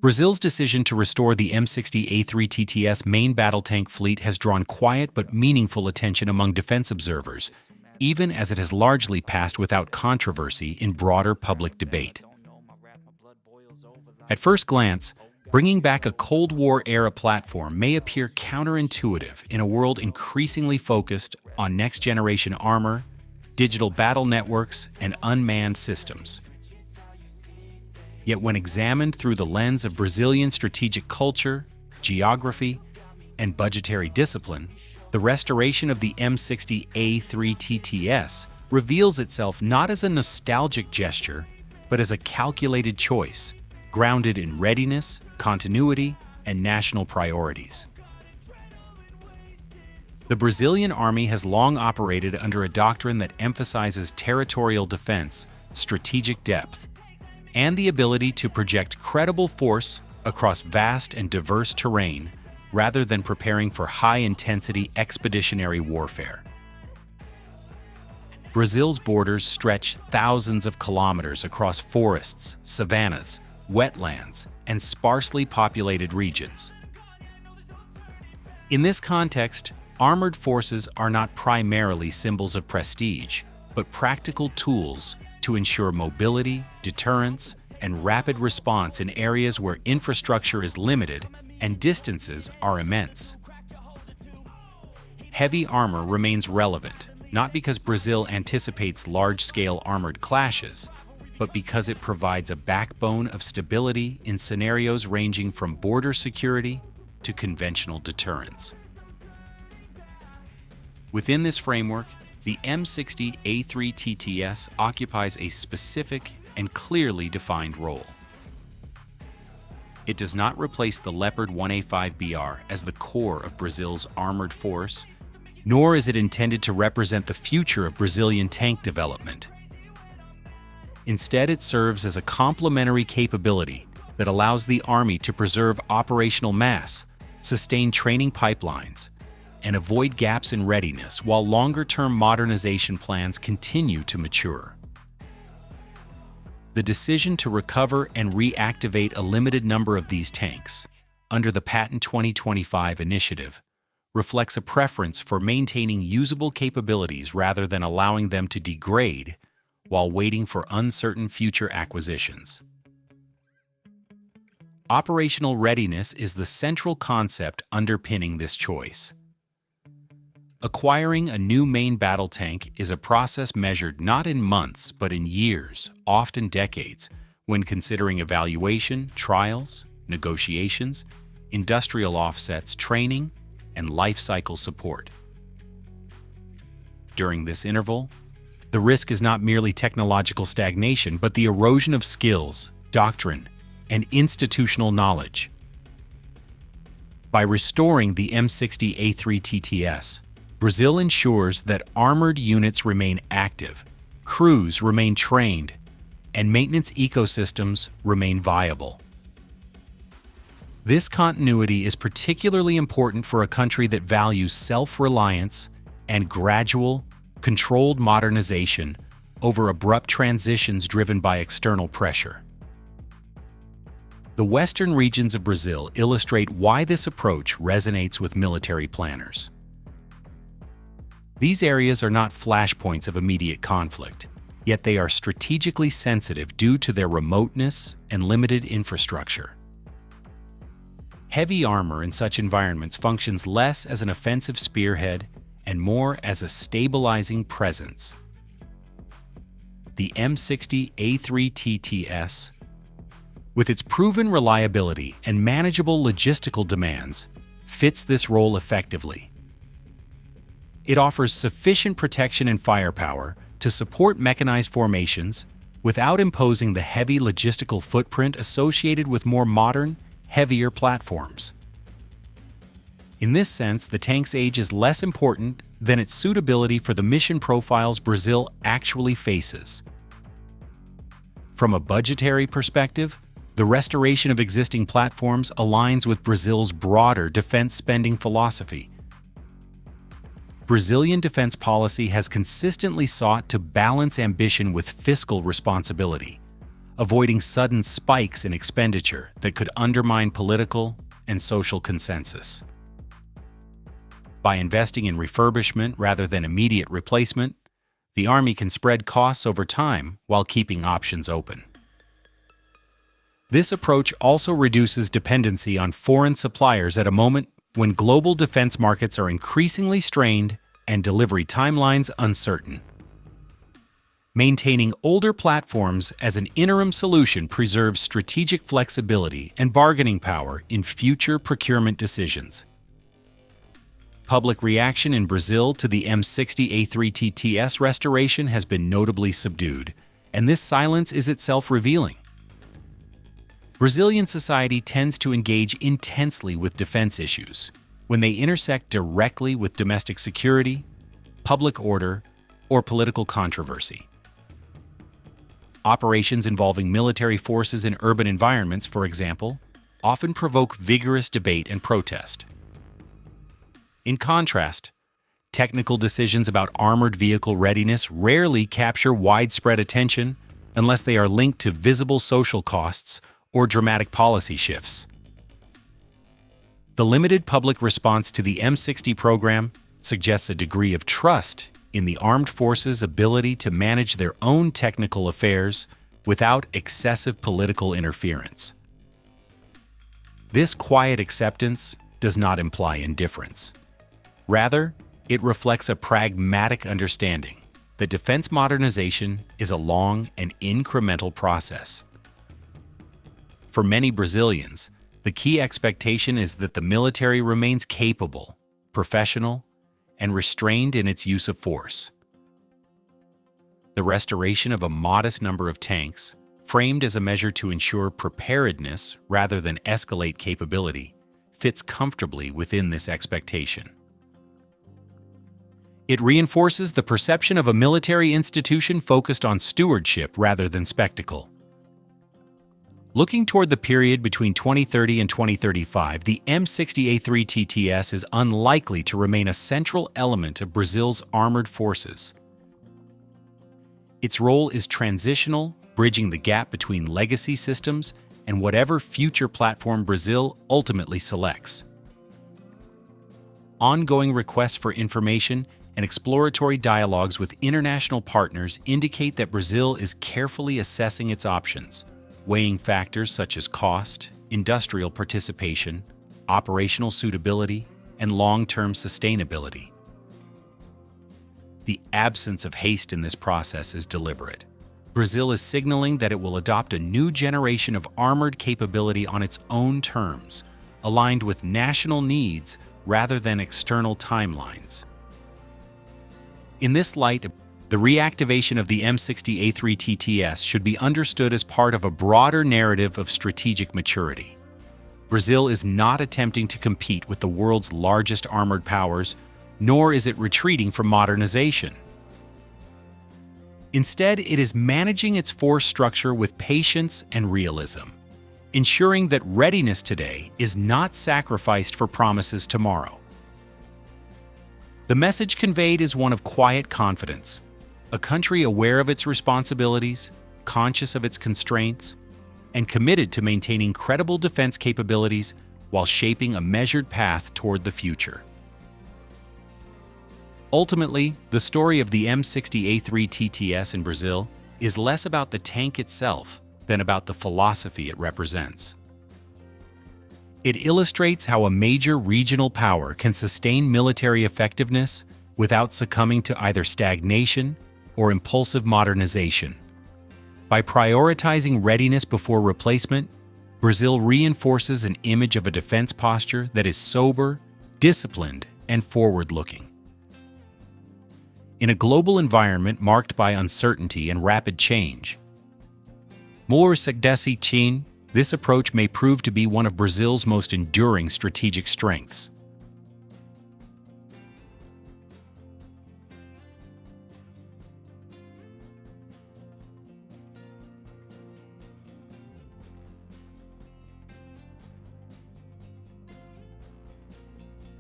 Brazil's decision to restore the M60 A3 TTS main battle tank fleet has drawn quiet but meaningful attention among defense observers, even as it has largely passed without controversy in broader public debate. At first glance, bringing back a Cold War-era platform may appear counterintuitive in a world increasingly focused on next-generation armor, digital battle networks, and unmanned systems. Yet when examined through the lens of Brazilian strategic culture, geography, and budgetary discipline, the restoration of the M60 A3 TTS reveals itself not as a nostalgic gesture, but as a calculated choice, grounded in readiness, continuity, and national priorities. The Brazilian Army has long operated under a doctrine that emphasizes territorial defense, strategic depth, and the ability to project credible force across vast and diverse terrain rather than preparing for high-intensity expeditionary warfare. Brazil's borders stretch thousands of kilometers across forests, savannas, wetlands, and sparsely populated regions. In this context, armored forces are not primarily symbols of prestige, but practical tools to ensure mobility, deterrence, and rapid response in areas where infrastructure is limited and distances are immense. Heavy armor remains relevant, not because Brazil anticipates large-scale armored clashes, but because it provides a backbone of stability in scenarios ranging from border security to conventional deterrence. Within this framework, the M60 A3 TTS occupies a specific and clearly defined role. It does not replace the Leopard 1A5BR as the core of Brazil's armored force, nor is it intended to represent the future of Brazilian tank development. Instead, it serves as a complementary capability that allows the Army to preserve operational mass, sustain training pipelines, and avoid gaps in readiness while longer-term modernization plans continue to mature. The decision to recover and reactivate a limited number of these tanks under the Patent 2025 initiative reflects a preference for maintaining usable capabilities rather than allowing them to degrade while waiting for uncertain future acquisitions. Operational readiness is the central concept underpinning this choice. Acquiring a new main battle tank is a process measured not in months but in years, often decades, when considering evaluation, trials, negotiations, industrial offsets, training, and life cycle support. During this interval, the risk is not merely technological stagnation, but the erosion of skills, doctrine, and institutional knowledge. By restoring the M60 A3 TTS, Brazil ensures that armored units remain active, crews remain trained, and maintenance ecosystems remain viable. This continuity is particularly important for a country that values self-reliance and gradual, controlled modernization over abrupt transitions driven by external pressure. The western regions of Brazil illustrate why this approach resonates with military planners. These areas are not flashpoints of immediate conflict, yet they are strategically sensitive due to their remoteness and limited infrastructure. Heavy armor in such environments functions less as an offensive spearhead and more as a stabilizing presence. The M60 A3 TTS, with its proven reliability and manageable logistical demands, fits this role effectively. It offers sufficient protection and firepower to support mechanized formations without imposing the heavy logistical footprint associated with more modern, heavier platforms. In this sense, the tank's age is less important than its suitability for the mission profiles Brazil actually faces. From a budgetary perspective, the restoration of existing platforms aligns with Brazil's broader defense spending philosophy. Brazilian defense policy has consistently sought to balance ambition with fiscal responsibility, avoiding sudden spikes in expenditure that could undermine political and social consensus. By investing in refurbishment rather than immediate replacement, the Army can spread costs over time while keeping options open. This approach also reduces dependency on foreign suppliers at a moment when global defense markets are increasingly strained and delivery timelines uncertain. Maintaining older platforms as an interim solution preserves strategic flexibility and bargaining power in future procurement decisions. Public reaction in Brazil to the M60 A3 TTS restoration has been notably subdued, and this silence is itself revealing. Brazilian society tends to engage intensely with defense issues when they intersect directly with domestic security, public order, or political controversy. Operations involving military forces in urban environments, for example, often provoke vigorous debate and protest. In contrast, technical decisions about armored vehicle readiness rarely capture widespread attention unless they are linked to visible social costs or dramatic policy shifts. The limited public response to the M60 program suggests a degree of trust in the armed forces' ability to manage their own technical affairs without excessive political interference. This quiet acceptance does not imply indifference. Rather, it reflects a pragmatic understanding that defense modernization is a long and incremental process. For many Brazilians, the key expectation is that the military remains capable, professional, and restrained in its use of force. The restoration of a modest number of tanks, framed as a measure to ensure preparedness rather than escalate capability, fits comfortably within this expectation. It reinforces the perception of a military institution focused on stewardship rather than spectacle. Looking toward the period between 2030 and 2035, the M60 A3 TTS is unlikely to remain a central element of Brazil's armored forces. Its role is transitional, bridging the gap between legacy systems and whatever future platform Brazil ultimately selects. Ongoing requests for information and exploratory dialogues with international partners indicate that Brazil is carefully assessing its options, weighing factors such as cost, industrial participation, operational suitability, and long-term sustainability. The absence of haste in this process is deliberate. Brazil is signaling that it will adopt a new generation of armored capability on its own terms, aligned with national needs rather than external timelines. In this light, the reactivation of the M60 A3 TTS should be understood as part of a broader narrative of strategic maturity. Brazil is not attempting to compete with the world's largest armored powers, nor is it retreating from modernization. Instead, it is managing its force structure with patience and realism, ensuring that readiness today is not sacrificed for promises tomorrow. The message conveyed is one of quiet confidence, a country aware of its responsibilities, conscious of its constraints, and committed to maintaining credible defense capabilities while shaping a measured path toward the future. Ultimately, the story of the M60 A3 TTS in Brazil is less about the tank itself than about the philosophy it represents. It illustrates how a major regional power can sustain military effectiveness without succumbing to either stagnation or impulsive modernization. By prioritizing readiness before replacement, Brazil reinforces an image of a defense posture that is sober, disciplined, and forward-looking. In a global environment marked by uncertainty and rapid change, this approach may prove to be one of Brazil's most enduring strategic strengths.